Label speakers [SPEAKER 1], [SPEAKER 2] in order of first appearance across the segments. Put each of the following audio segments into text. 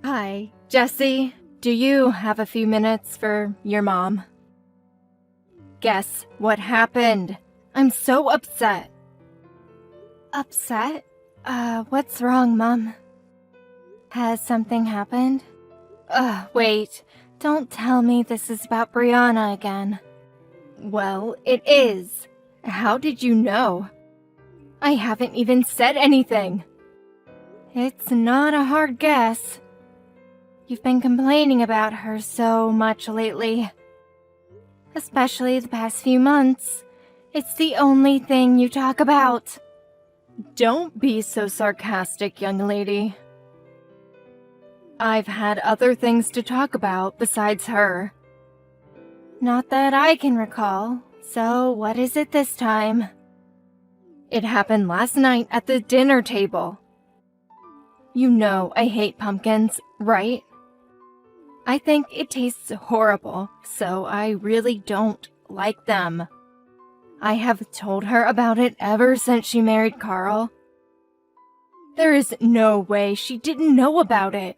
[SPEAKER 1] Hi, Jesse. Do you have a few minutes for your mom? Guess what happened? I'm so upset. Upset? What's wrong, Mom? Has something happened? Wait. Don't tell me this is about Brianna again. Well, it is. How did you know? I haven't even said anything. It's not a hard guess. You've been complaining about her so much lately. Especially the past few months. It's the only thing you talk about. Don't be so sarcastic, young lady. I've had other things to talk about besides her. Not that I can recall. So what is it this time? It happened last night at the dinner table. You know I hate pumpkins, right? I think it tastes horrible, so I really don't like them. I have told her about it ever since she married Carl. There is no way she didn't know about it.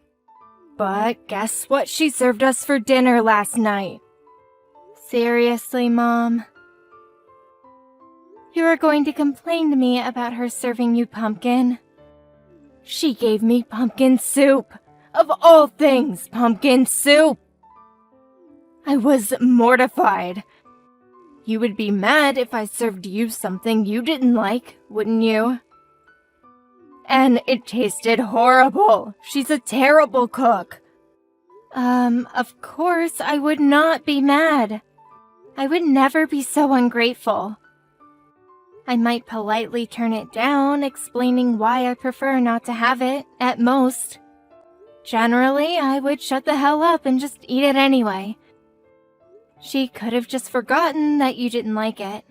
[SPEAKER 1] But guess what she served us for dinner last night? Seriously, Mom? You are going to complain to me about her serving you pumpkin? She gave me pumpkin soup. Of all things, pumpkin soup. I was mortified. You would be mad if I served you something you didn't like, wouldn't you? And it tasted horrible. She's a terrible cook. Of course I would not be mad. I would never be so ungrateful. I might politely turn it down, explaining why I prefer not to have it, at most. Generally, I would shut the hell up and just eat it anyway. She could have just forgotten that you didn't like it.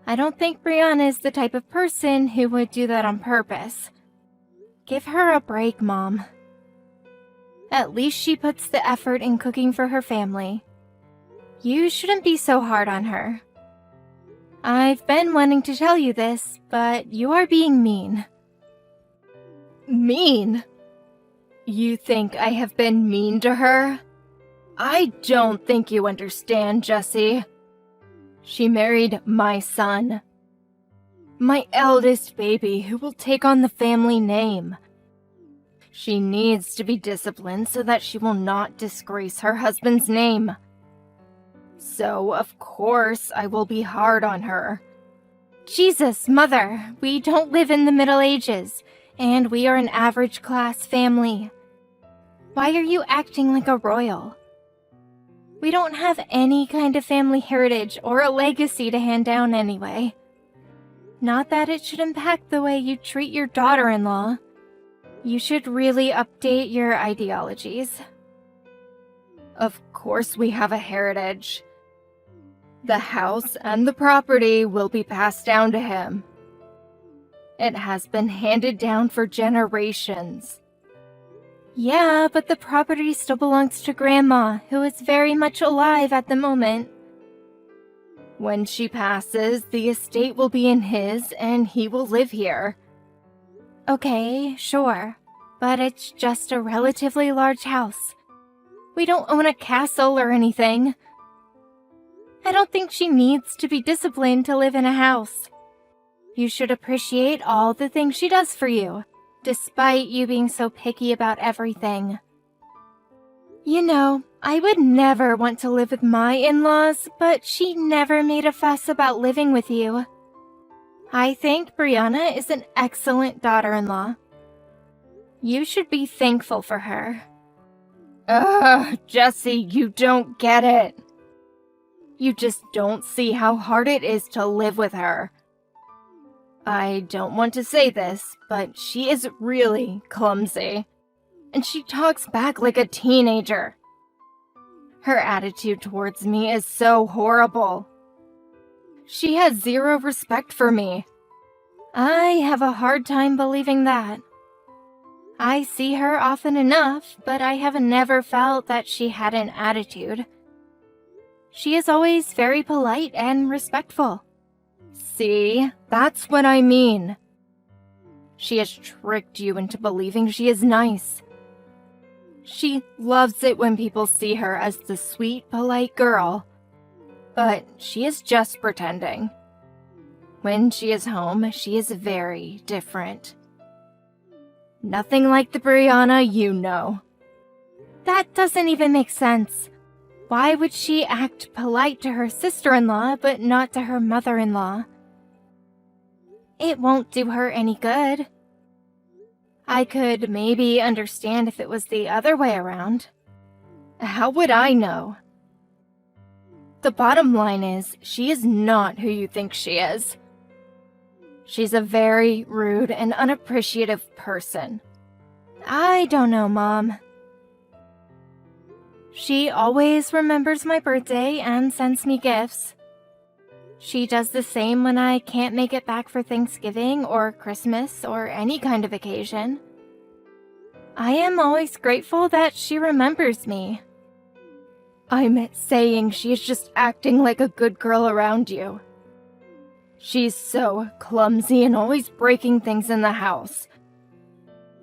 [SPEAKER 1] I don't think Brianna is the type of person who would do that on purpose. Give her a break, Mom. At least she puts the effort in cooking for her family. You shouldn't be so hard on her. I've been wanting to tell you this, but you are being mean. Mean? You think I have been mean to her? I don't think you understand, Jesse. She married my son. My eldest baby who will take on the family name. She needs to be disciplined so that she will not disgrace her husband's name. So, of course, I will be hard on her. Jesus, Mother, we don't live in the Middle Ages, and we are an average-class family. Why are you acting like a royal? We don't have any kind of family heritage or a legacy to hand down anyway. Not that it should impact the way you treat your daughter-in-law. You should really update your ideologies. Of course we have a heritage. The house and the property will be passed down to him. It has been handed down for generations. Yeah, but the property still belongs to Grandma, who is very much alive at the moment. When she passes, the estate will be in his, and he will live here. Okay, sure, but it's just a relatively large house. We don't own a castle or anything. I don't think she needs to be disciplined to live in a house. You should appreciate all the things she does for you, despite you being so picky about everything. You know, I would never want to live with my in-laws, but she never made a fuss about living with you. I think Brianna is an excellent daughter-in-law. You should be thankful for her. Jesse, you don't get it. You just don't see how hard it is to live with her. I don't want to say this, but she is really clumsy. And she talks back like a teenager. Her attitude towards me is so horrible. She has zero respect for me. I have a hard time believing that. I see her often enough, but I have never felt that she had an attitude. She is always very polite and respectful. See, that's what I mean. She has tricked you into believing she is nice. She loves it when people see her as the sweet, polite girl. But she is just pretending. When she is home, she is very different. Nothing like the Brianna you know. That doesn't even make sense. Why would she act polite to her sister-in-law, but not to her mother-in-law? It won't do her any good. I could maybe understand if it was the other way around. How would I know? The bottom line is, she is not who you think she is. She's a very rude and unappreciative person. I don't know, Mom. She always remembers my birthday and sends me gifts. She does the same when I can't make it back for Thanksgiving or Christmas or any kind of occasion. I am always grateful that she remembers me. I'm saying she's just acting like a good girl around you. She's so clumsy and always breaking things in the house.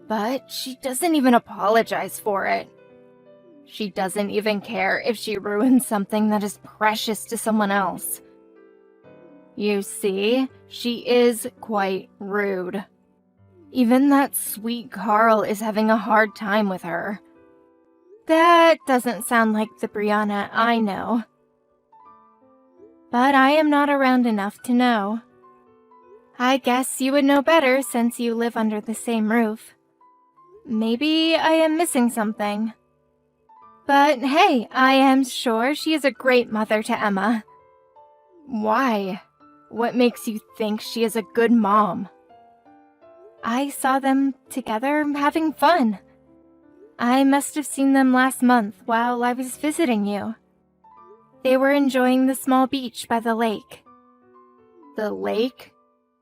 [SPEAKER 1] But she doesn't even apologize for it. She doesn't even care if she ruins something that is precious to someone else. You see, she is quite rude. Even that sweet Carl is having a hard time with her. That doesn't sound like the Brianna I know. But I am not around enough to know. I guess you would know better since you live under the same roof. Maybe I am missing something. But hey, I am sure she is a great mother to Emma. Why? What makes you think she is a good mom? I saw them together having fun. I must have seen them last month while I was visiting you. They were enjoying the small beach by the lake. The lake?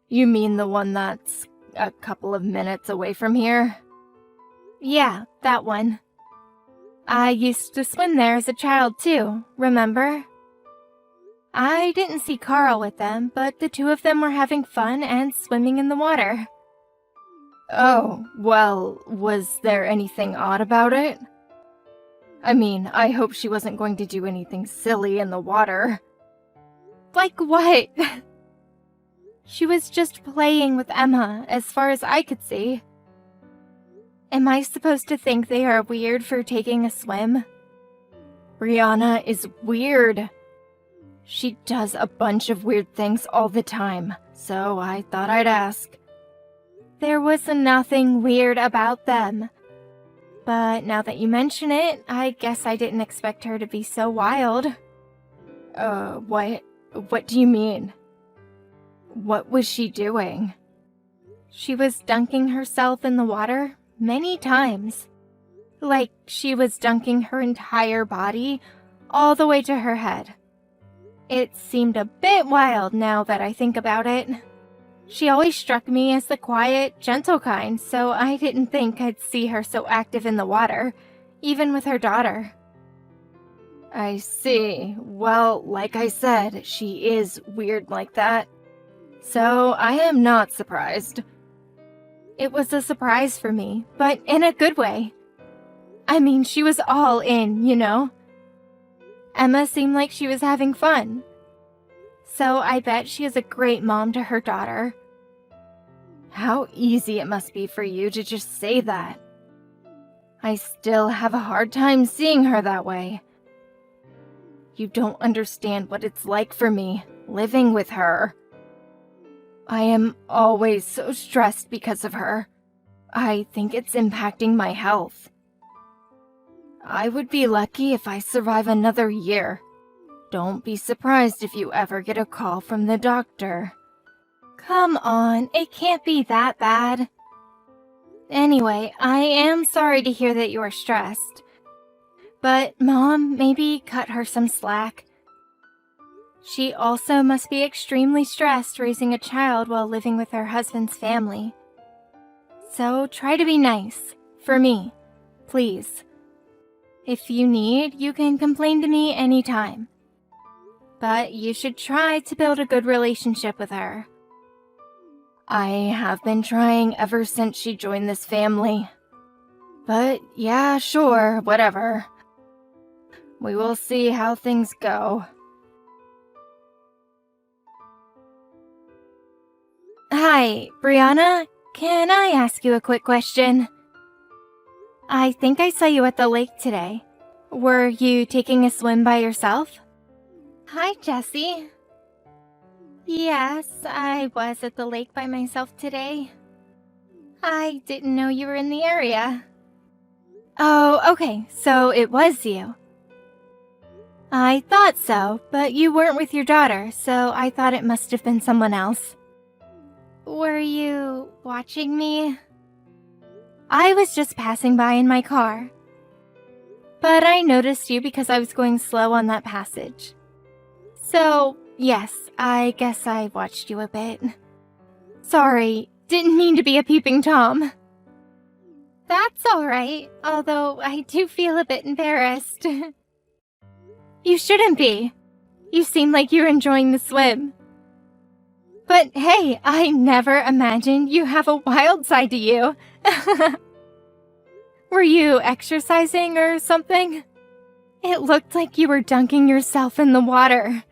[SPEAKER 1] You mean the one that's a couple of minutes away from here? Yeah, that one. I used to swim there as a child too, remember? I didn't see Carl with them, but the two of them were having fun and swimming in the water. Oh, well, was there anything odd about it? I mean, I hope she wasn't going to do anything silly in the water. Like what? She was just playing with Emma, as far as I could see. Am I supposed to think they are weird for taking a swim? Brianna is weird. She does a bunch of weird things all the time, so I thought I'd ask. There was nothing weird about them. But now that you mention it, I guess I didn't expect her to be so wild. What do you mean? What was she doing? She was dunking herself in the water many times. Like she was dunking her entire body all the way to her head. It seemed a bit wild now that I think about it. She always struck me as the quiet, gentle kind, so I didn't think I'd see her so active in the water, even with her daughter. I see. Well, like I said, she is weird like that. So I am not surprised. It was a surprise for me, but in a good way. I mean, she was all in, you know? Emma seemed like she was having fun. So I bet she is a great mom to her daughter. How easy it must be for you to just say that. I still have a hard time seeing her that way. You don't understand what it's like for me, living with her. I am always so stressed because of her. I think it's impacting my health. I would be lucky if I survive another year. Don't be surprised if you ever get a call from the doctor. Come on, it can't be that bad. Anyway, I am sorry to hear that you are stressed. But, Mom, maybe cut her some slack. She also must be extremely stressed raising a child while living with her husband's family. So try to be nice. For me. Please. If you need, you can complain to me anytime. But you should try to build a good relationship with her. I have been trying ever since she joined this family. But yeah, sure, whatever. We will see how things go. Hi, Brianna. Can I ask you a quick question? I think I saw you at the lake today. Were you taking a swim by yourself? Hi, Jessie. Yes, I was at the lake by myself today. I didn't know you were in the area. Oh, okay, so it was you. I thought so, but you weren't with your daughter, so I thought it must have been someone else. Were you watching me? I was just passing by in my car. But I noticed you because I was going slow on that passage. So, yes, I guess I watched you a bit. Sorry, didn't mean to be a peeping Tom. That's alright, although I do feel a bit embarrassed. You shouldn't be. You seem like you're enjoying the swim. But hey, I never imagined you have a wild side to you. Were you exercising or something? It looked like you were dunking yourself in the water.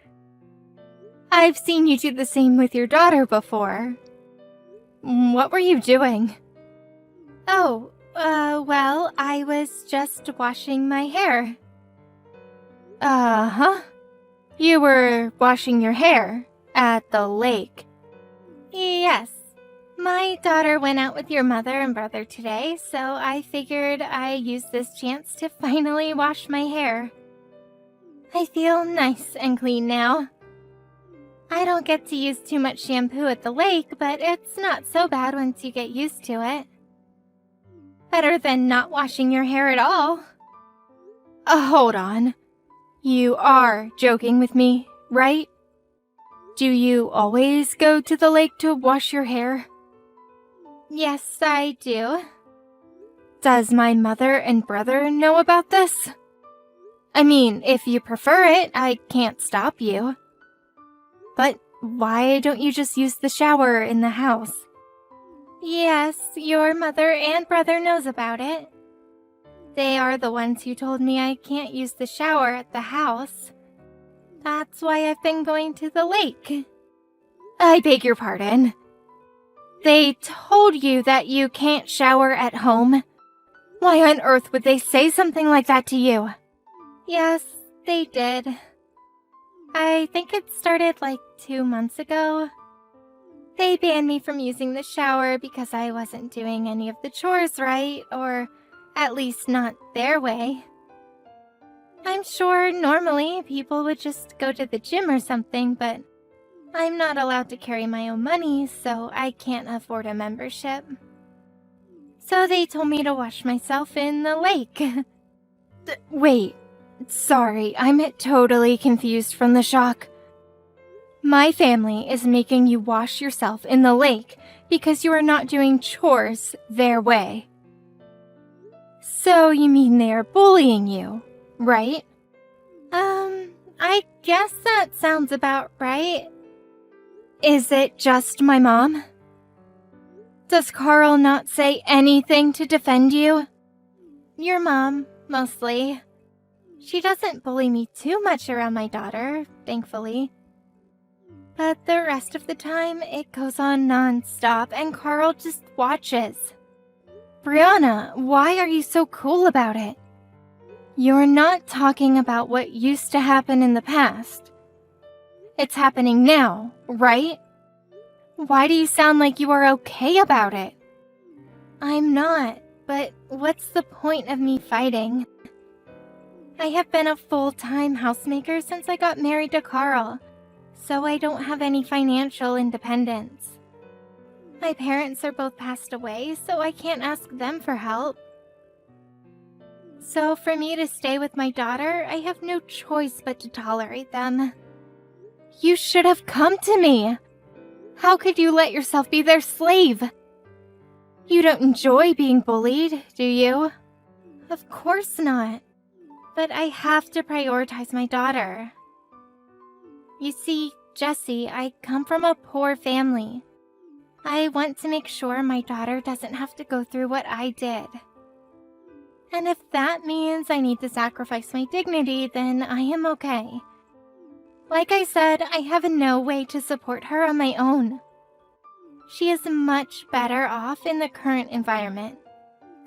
[SPEAKER 1] I've seen you do the same with your daughter before. What were you doing? Oh, well, I was just washing my hair. Uh-huh. You were washing your hair at the lake. Yes. My daughter went out with your mother and brother today, so I figured I'd use this chance to finally wash my hair. I feel nice and clean now. I don't get to use too much shampoo at the lake, but it's not so bad once you get used to it. Better than not washing your hair at all. Hold on. You are joking with me, right? Do you always go to the lake to wash your hair? Yes, I do. Does my mother and brother know about this? I mean, if you prefer it, I can't stop you. But why don't you just use the shower in the house? Yes, your mother and brother knows about it. They are the ones who told me I can't use the shower at the house. That's why I've been going to the lake. I beg your pardon. They told you that you can't shower at home? Why on earth would they say something like that to you? Yes, they did. I think it started like 2 months ago. They banned me from using the shower because I wasn't doing any of the chores right, or at least not their way. I'm sure normally people would just go to the gym or something, but I'm not allowed to carry my own money, so I can't afford a membership. So they told me to wash myself in the lake. Wait, sorry, I'm totally confused from the shock. My family is making you wash yourself in the lake because you are not doing chores their way. So you mean they are bullying you, right? I guess that sounds about right. Is it just my mom? Does Carl not say anything to defend you? Your mom, mostly. She doesn't bully me too much around my daughter, thankfully. But the rest of the time, it goes on non-stop and Carl just watches. Brianna, why are you so cool about it? You're not talking about what used to happen in the past. It's happening now, right? Why do you sound like you are okay about it? I'm not, but what's the point of me fighting? I have been a full-time housemaker since I got married to Carl, so I don't have any financial independence. My parents are both passed away, so I can't ask them for help. So for me to stay with my daughter, I have no choice but to tolerate them. You should have come to me. How could you let yourself be their slave? You don't enjoy being bullied, do you? Of course not. But I have to prioritize my daughter. You see, Jessie, I come from a poor family. I want to make sure my daughter doesn't have to go through what I did. And if that means I need to sacrifice my dignity, then I am okay. Like I said, I have no way to support her on my own. She is much better off in the current environment.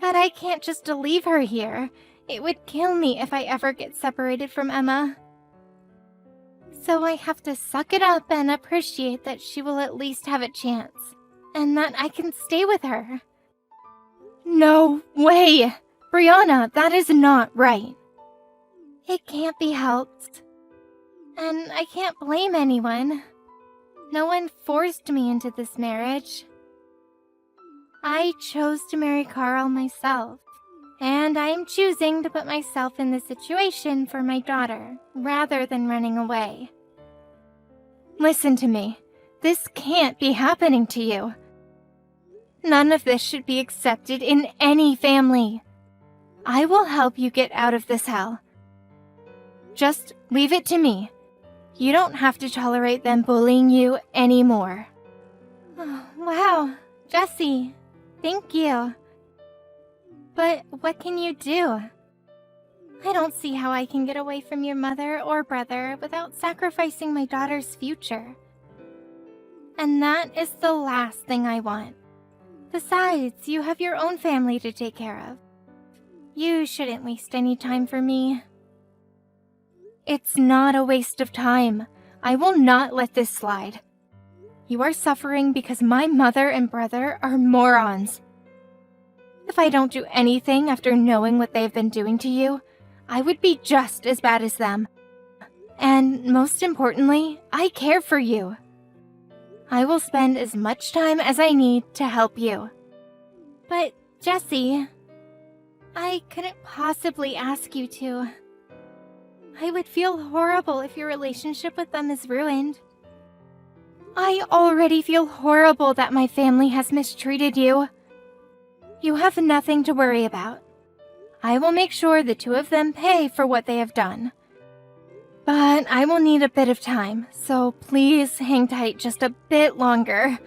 [SPEAKER 1] But I can't just leave her here. It would kill me if I ever get separated from Emma. So I have to suck it up and appreciate that she will at least have a chance, and that I can stay with her. No way! Brianna, that is not right. It can't be helped. And I can't blame anyone. No one forced me into this marriage. I chose to marry Carl myself, and I am choosing to put myself in this situation for my daughter, rather than running away. Listen to me. This can't be happening to you. None of this should be accepted in any family. I will help you get out of this hell. Just leave it to me. You don't have to tolerate them bullying you anymore. Oh, wow, Jessie, thank you. But what can you do? I don't see how I can get away from your mother or brother without sacrificing my daughter's future. And that is the last thing I want. Besides, you have your own family to take care of. You shouldn't waste any time for me. It's not a waste of time. I will not let this slide. You are suffering because my mother and brother are morons. If I don't do anything after knowing what they've been doing to you, I would be just as bad as them. And most importantly, I care for you. I will spend as much time as I need to help you. But, Jessie, I couldn't possibly ask you to. I would feel horrible if your relationship with them is ruined. I already feel horrible that my family has mistreated you. You have nothing to worry about. I will make sure the two of them pay for what they have done. But I will need a bit of time, so please hang tight just a bit longer.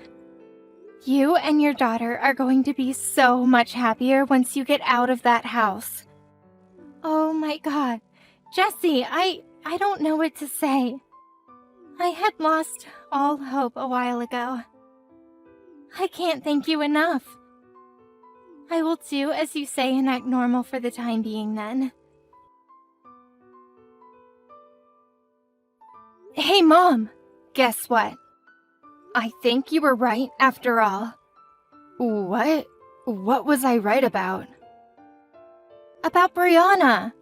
[SPEAKER 1] You and your daughter are going to be so much happier once you get out of that house. Oh my god, Jessie, I don't know what to say. I had lost all hope a while ago. I can't thank you enough. I will do as you say and act normal for the time being then. Hey Mom, guess what? I think you were right after all. What? What was I right about? About Brianna.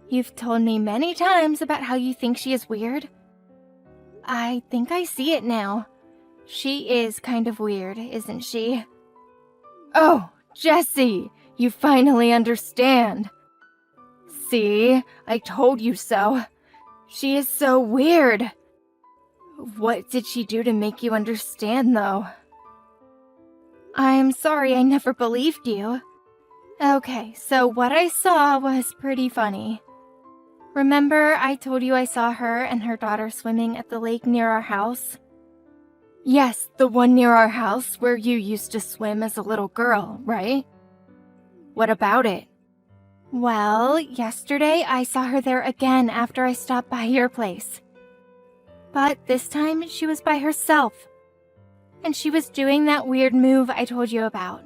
[SPEAKER 1] You've told me many times about how you think she is weird. I think I see it now. She is kind of weird, isn't she? Oh, Jessie, you finally understand. See, I told you so. She is so weird. What did she do to make you understand, though? I'm sorry I never believed you. Okay, so what I saw was pretty funny. Remember I told you I saw her and her daughter swimming at the lake near our house? Yes, the one near our house where you used to swim as a little girl, right? What about it? Well, yesterday I saw her there again after I stopped by your place. But this time she was by herself. And she was doing that weird move I told you about.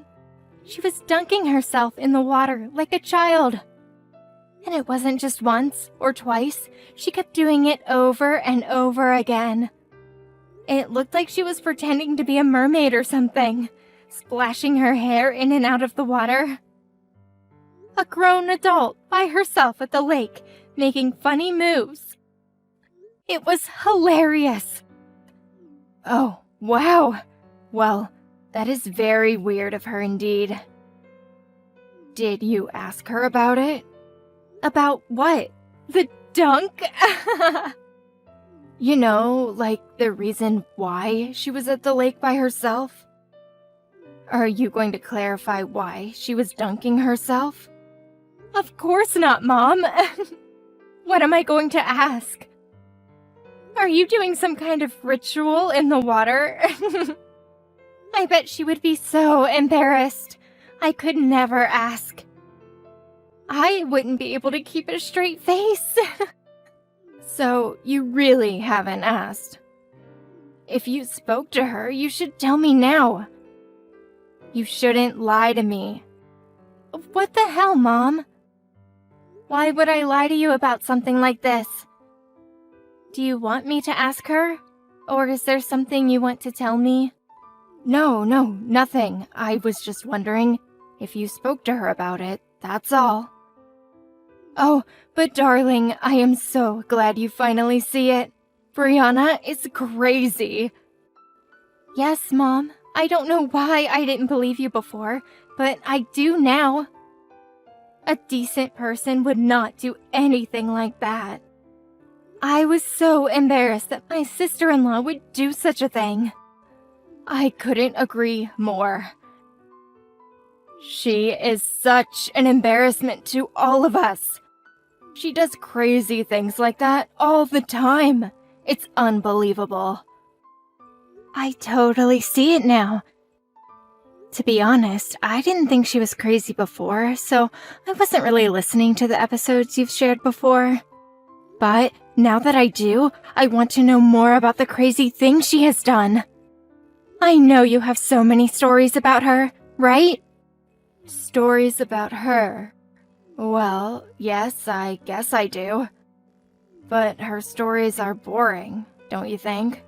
[SPEAKER 1] She was dunking herself in the water like a child. And it wasn't just once or twice. She kept doing it over and over again. It looked like she was pretending to be a mermaid or something, splashing her hair in and out of the water. A grown adult by herself at the lake, making funny moves. It was hilarious. Oh, wow. Well, that is very weird of her indeed. Did you ask her about it? About what? The dunk? You know, like the reason why she was at the lake by herself? Are you going to clarify why she was dunking herself? Of course not, Mom. What am I going to ask? Are you doing some kind of ritual in the water? I bet she would be so embarrassed. I could never ask. I wouldn't be able to keep a straight face. So, you really haven't asked. If you spoke to her, you should tell me now. You shouldn't lie to me. What the hell, Mom? Why would I lie to you about something like this? Do you want me to ask her? Or is there something you want to tell me? No, nothing. I was just wondering if you spoke to her about it, that's all. Oh, but darling, I am so glad you finally see it. Brianna is crazy. Yes, Mom. I don't know why I didn't believe you before, but I do now. A decent person would not do anything like that. I was so embarrassed that my sister-in-law would do such a thing. I couldn't agree more. She is such an embarrassment to all of us. She does crazy things like that all the time. It's unbelievable. I totally see it now. To be honest, I didn't think she was crazy before, so I wasn't really listening to the episodes you've shared before. But now that I do, I want to know more about the crazy things she has done. I know you have so many stories about her, right? Stories about her? Well, yes, I guess I do. But her stories are boring, don't you think?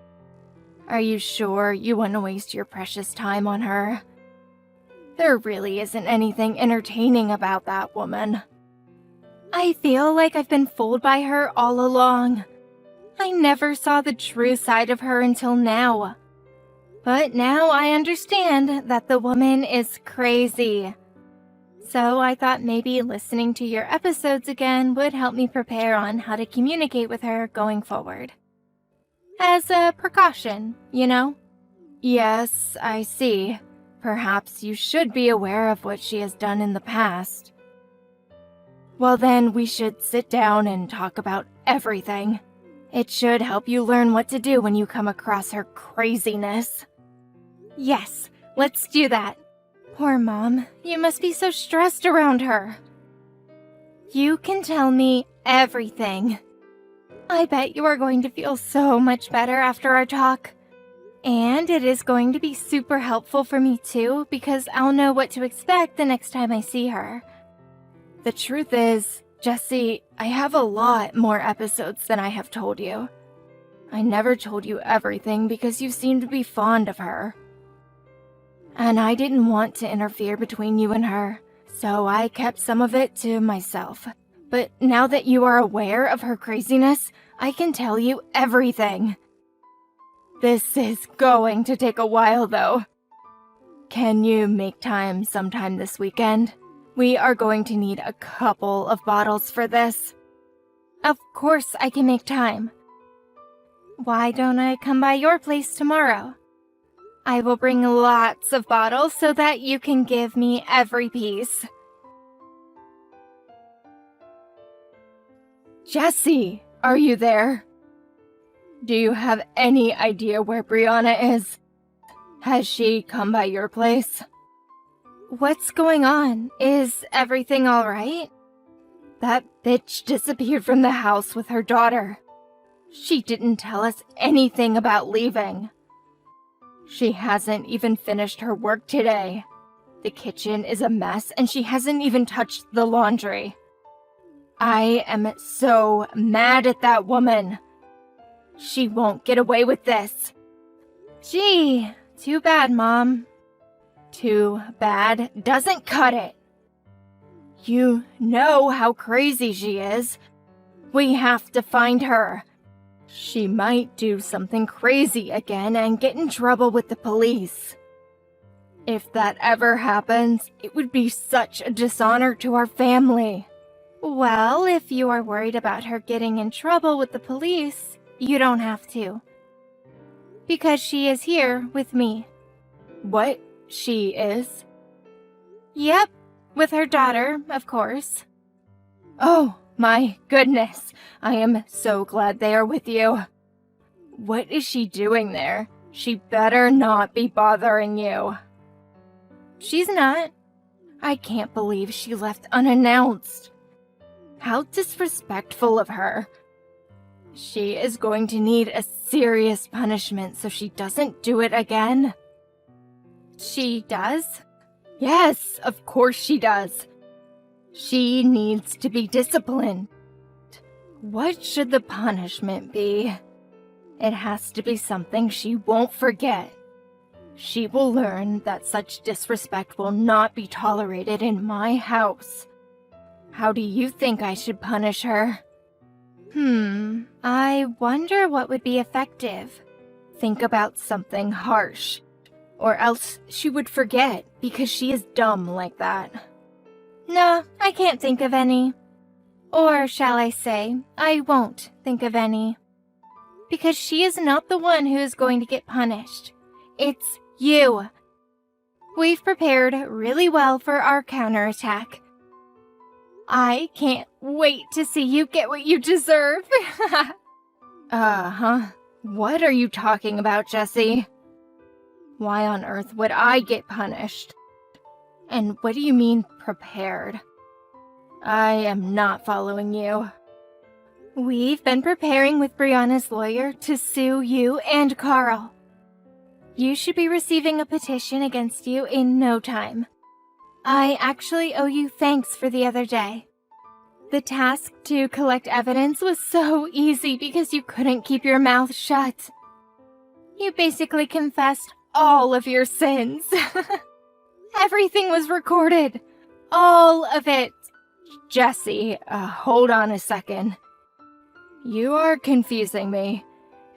[SPEAKER 1] Are you sure you want to waste your precious time on her? There really isn't anything entertaining about that woman. I feel like I've been fooled by her all along. I never saw the true side of her until now. But now I understand that the woman is crazy. So I thought maybe listening to your episodes again would help me prepare on how to communicate with her going forward. As a precaution, you know? Yes, I see. Perhaps you should be aware of what she has done in the past. Well then, we should sit down and talk about everything. It should help you learn what to do when you come across her craziness. Yes, let's do that. Poor Mom, you must be so stressed around her. You can tell me everything. I bet you are going to feel so much better after our talk. And it is going to be super helpful for me too, because I'll know what to expect the next time I see her. The truth is, Jessie, I have a lot more episodes than I have told you. I never told you everything because you seem to be fond of her. And I didn't want to interfere between you and her, so I kept some of it to myself. But now that you are aware of her craziness, I can tell you everything. This is going to take a while, though. Can you make time sometime this weekend? We are going to need a couple of bottles for this. Of course I can make time. Why don't I come by your place tomorrow? I will bring lots of bottles so that you can give me every piece. Jessie, are you there? Do you have any idea where Brianna is? Has she come by your place? What's going on? Is everything alright? That bitch disappeared from the house with her daughter. She didn't tell us anything about leaving. She hasn't even finished her work today. The kitchen is a mess and she hasn't even touched the laundry. I am so mad at that woman. She won't get away with this. Gee, too bad, Mom. Too bad doesn't cut it. You know how crazy she is. We have to find her. She might do something crazy again and get in trouble with the police. If that ever happens, it would be such a dishonor to our family. Well, if you are worried about her getting in trouble with the police, you don't have to. Because she is here with me. What? She is? Yep, with her daughter, of course. Oh, my goodness. I am so glad they are with you. What is she doing there? She better not be bothering you. She's not. I can't believe she left unannounced. How disrespectful of her. She is going to need a serious punishment so she doesn't do it again. She does? Yes, of course she does. She needs to be disciplined. What should the punishment be? It has to be something she won't forget. She will learn that such disrespect will not be tolerated in my house. How do you think I should punish her? I wonder what would be effective. Think about something harsh, or else she would forget because she is dumb like that. No, I can't think of any. Or shall I say, I won't think of any. Because she is not the one who is going to get punished. It's you. We've prepared really well for our counterattack. I can't wait to see you get what you deserve. What are you talking about, Jessie? Why on earth would I get punished? And what do you mean, prepared? I am not following you. We've been preparing with Brianna's lawyer to sue you and Carl. You should be receiving a petition against you in no time. I actually owe you thanks for the other day. The task to collect evidence was so easy because you couldn't keep your mouth shut. You basically confessed all of your sins. Everything was recorded. All of it. Jessie, hold on a second. You are confusing me.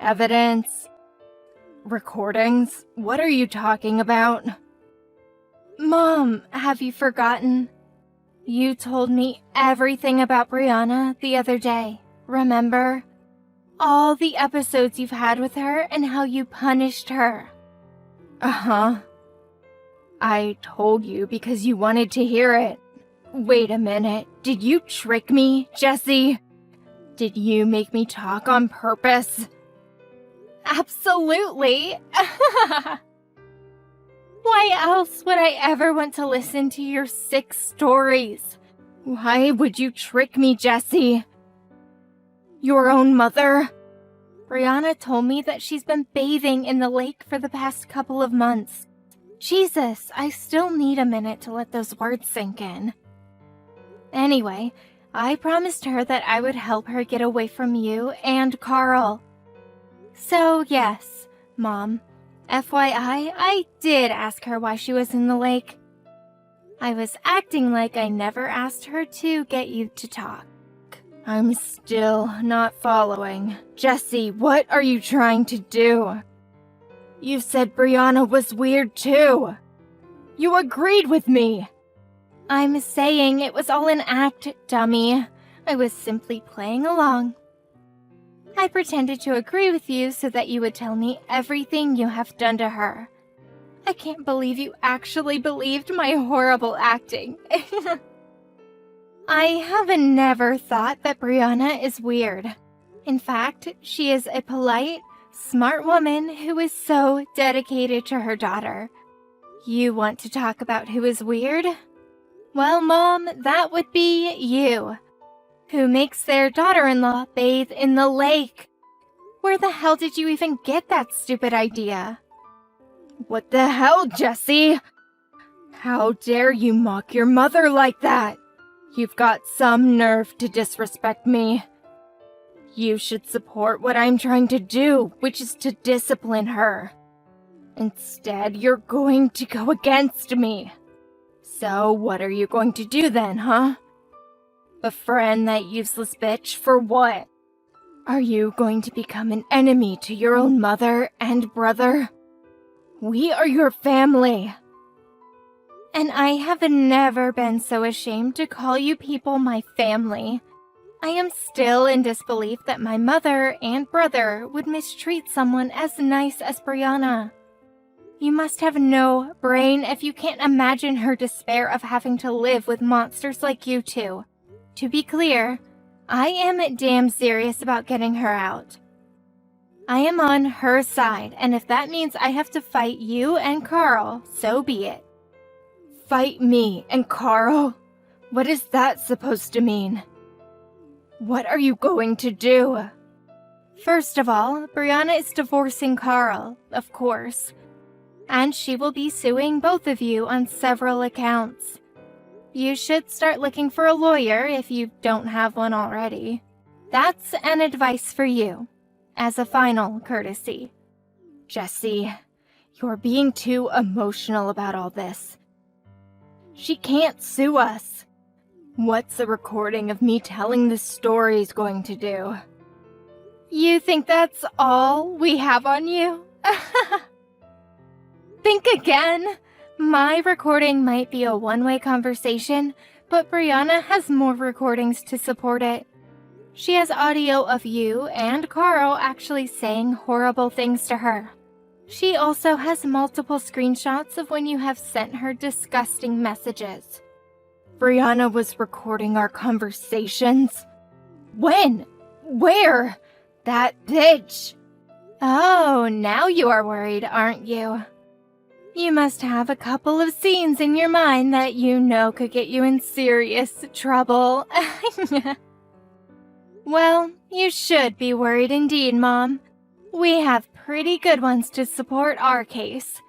[SPEAKER 1] Evidence? Recordings? What are you talking about? Mom, have you forgotten? You told me everything about Brianna the other day, remember? All the episodes you've had with her and how you punished her. I told you because you wanted to hear it. Wait a minute, did you trick me, Jessie? Did you make me talk on purpose? Absolutely! Why else would I ever want to listen to your sick stories? Why would you trick me, Jessie? Your own mother? Brianna told me that she's been bathing in the lake for the past couple of months. Jesus, I still need a minute to let those words sink in. Anyway, I promised her that I would help her get away from you and Carl. So yes, Mom, FYI, I did ask her why she was in the lake. I was acting like I never asked her to get you to talk. I'm still not following. Jessie, what are you trying to do? You said Brianna was weird too. You agreed with me. I'm saying it was all an act, dummy. I was simply playing along. I pretended to agree with you so that you would tell me everything you have done to her. I can't believe you actually believed my horrible acting. I have never thought that Brianna is weird. In fact, she is a polite, smart woman who is so dedicated to her daughter. You want to talk about who is weird? Well, Mom, that would be you. Who makes their daughter-in-law bathe in the lake? Where the hell did you even get that stupid idea? What the hell, Jessie? How dare you mock your mother like that? You've got some nerve to disrespect me. You should support what I'm trying to do, which is to discipline her. Instead, you're going to go against me. So what are you going to do then, huh? Befriend that useless bitch for what? Are you going to become an enemy to your own mother and brother? We are your family. And I have never been so ashamed to call you people my family. I am still in disbelief that my mother and brother would mistreat someone as nice as Brianna. You must have no brain if you can't imagine her despair of having to live with monsters like you two. To be clear, I am damn serious about getting her out. I am on her side, and if that means I have to fight you and Carl, so be it. Fight me and Carl? What is that supposed to mean? What are you going to do? First of all, Brianna is divorcing Carl, of course. And she will be suing both of you on several accounts. You should start looking for a lawyer if you don't have one already. That's an advice for you, as a final courtesy. Jesse, you're being too emotional about all this. She can't sue us. What's a recording of me telling this story going to do? You think that's all we have on you? Think again. My recording might be a one-way conversation, but Brianna has more recordings to support it. She has audio of you and Carl actually saying horrible things to her. She also has multiple screenshots of when you have sent her disgusting messages. Brianna was recording our conversations? When? Where? That bitch! Oh, now you are worried, aren't you? You must have a couple of scenes in your mind that you know could get you in serious trouble. Well, you should be worried indeed, Mom. We have pretty good ones to support our case.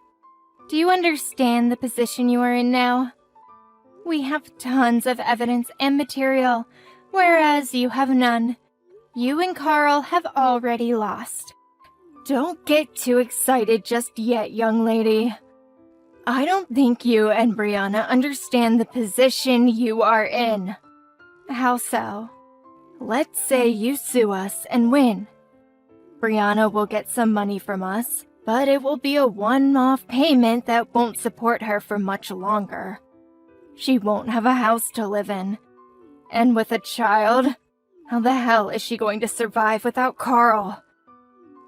[SPEAKER 1] Do you understand the position you are in now? We have tons of evidence and material, whereas you have none. You and Carl have already lost. Don't get too excited just yet, young lady. I don't think you and Brianna understand the position you are in. How so? Let's say you sue us and win. Brianna will get some money from us, but it will be a one-off payment that won't support her for much longer. She won't have a house to live in. And with a child, how the hell is she going to survive without Carl?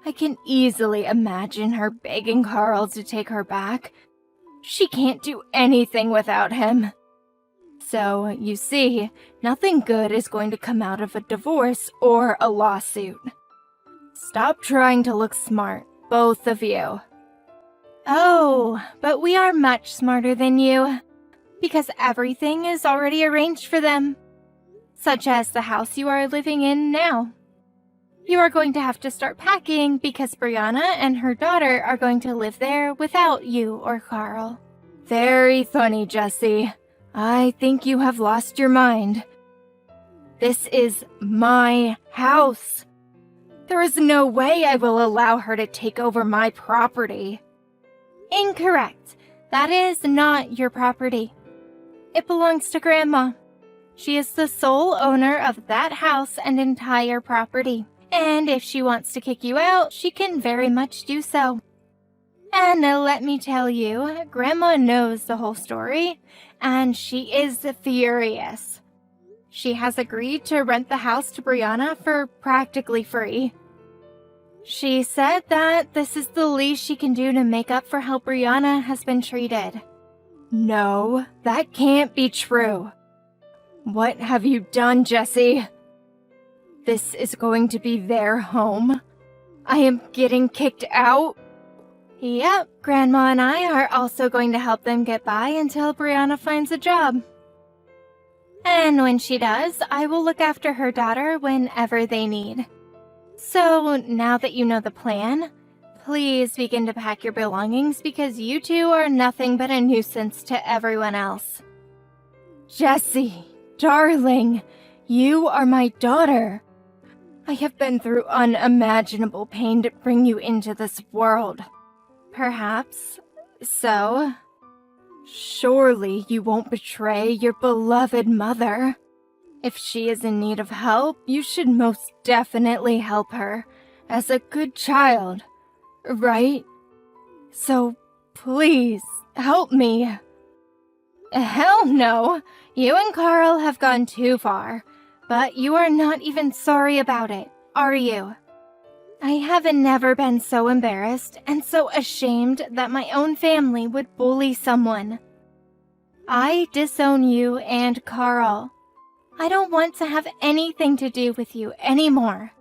[SPEAKER 1] I can easily imagine her begging Carl to take her back. She can't do anything without him. So, you see, nothing good is going to come out of a divorce or a lawsuit. Stop trying to look smart, both of you. Oh, but we are much smarter than you, because everything is already arranged for them, such as the house you are living in now. You are going to have to start packing because Brianna and her daughter are going to live there without you or Carl. Very funny, Jesse. I think you have lost your mind. This is my house. There is no way I will allow her to take over my property. Incorrect. That is not your property. It belongs to Grandma. She is the sole owner of that house and entire property. And if she wants to kick you out, she can very much do so. And let me tell you, Grandma knows the whole story, and she is furious. She has agreed to rent the house to Brianna for practically free. She said that this is the least she can do to make up for how Brianna has been treated. No, that can't be true. What have you done, Jesse? This is going to be their home. I am getting kicked out. Yep, Grandma and I are also going to help them get by until Brianna finds a job. And when she does, I will look after her daughter whenever they need. So, now that you know the plan, please begin to pack your belongings because you two are nothing but a nuisance to everyone else. Jesse, darling, you are my daughter. I have been through unimaginable pain to bring you into this world. Perhaps so. Surely you won't betray your beloved mother. If she is in need of help, you should most definitely help her, as a good child, right? So, please, help me. Hell no! You and Carl have gone too far, but you are not even sorry about it, are you? I have never been so embarrassed and so ashamed that my own family would bully someone. I disown you and Carl. I don't want to have anything to do with you anymore.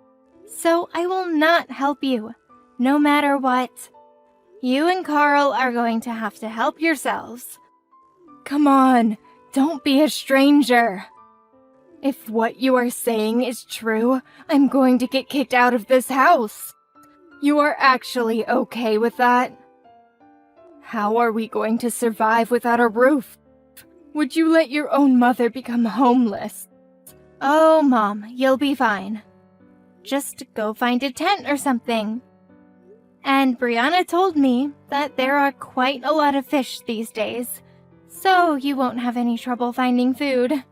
[SPEAKER 1] So I will not help you, no matter what. You and Carl are going to have to help yourselves. Come on, don't be a stranger. If what you are saying is true, I'm going to get kicked out of this house. You are actually okay with that? How are we going to survive without a roof? Would you let your own mother become homeless? Oh, Mom, you'll be fine. Just go find a tent or something. And Brianna told me that there are quite a lot of fish these days, so you won't have any trouble finding food.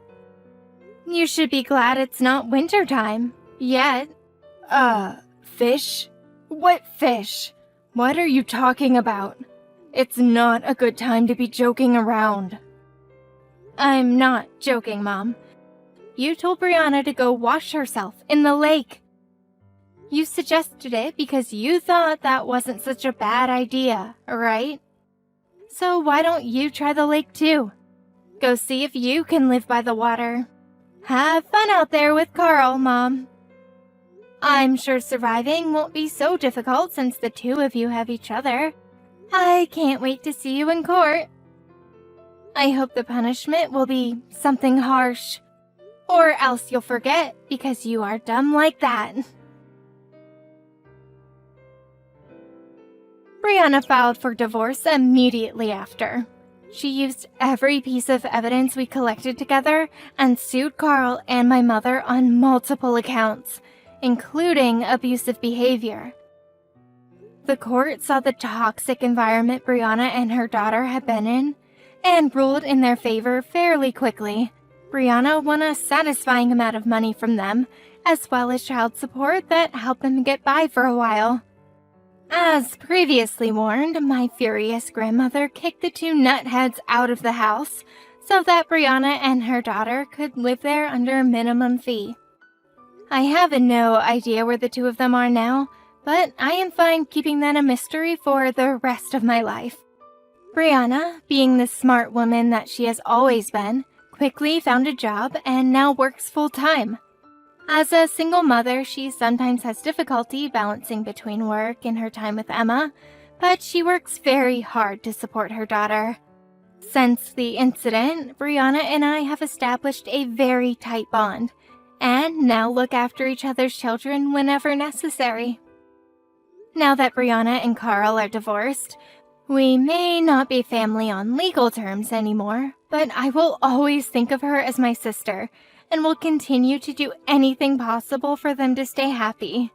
[SPEAKER 1] You should be glad it's not winter time yet. Fish? What fish? What are you talking about? It's not a good time to be joking around. I'm not joking, Mom. You told Brianna to go wash herself in the lake. You suggested it because you thought that wasn't such a bad idea, right? So why don't you try the lake too? Go see if you can live by the water. Have fun out there with Carl, Mom. I'm sure surviving won't be so difficult since the two of you have each other. I can't wait to see you in court. I hope the punishment will be something harsh. Or else you'll forget because you are dumb like that. Brianna filed for divorce immediately after. She used every piece of evidence we collected together and sued Carl and my mother on multiple accounts, including abusive behavior. The court saw the toxic environment Brianna and her daughter had been in and ruled in their favor fairly quickly. Brianna won a satisfying amount of money from them, as well as child support that helped them get by for a while. As previously warned, my furious grandmother kicked the two nutheads out of the house so that Brianna and her daughter could live there under a minimum fee. I have no idea where the two of them are now, but I am fine keeping that a mystery for the rest of my life. Brianna, being the smart woman that she has always been, quickly found a job and now works full-time. As a single mother, she sometimes has difficulty balancing between work and her time with Emma, but she works very hard to support her daughter. Since the incident, Brianna and I have established a very tight bond, and now look after each other's children whenever necessary. Now that Brianna and Carl are divorced, we may not be family on legal terms anymore, but I will always think of her as my sister, and will continue to do anything possible for them to stay happy.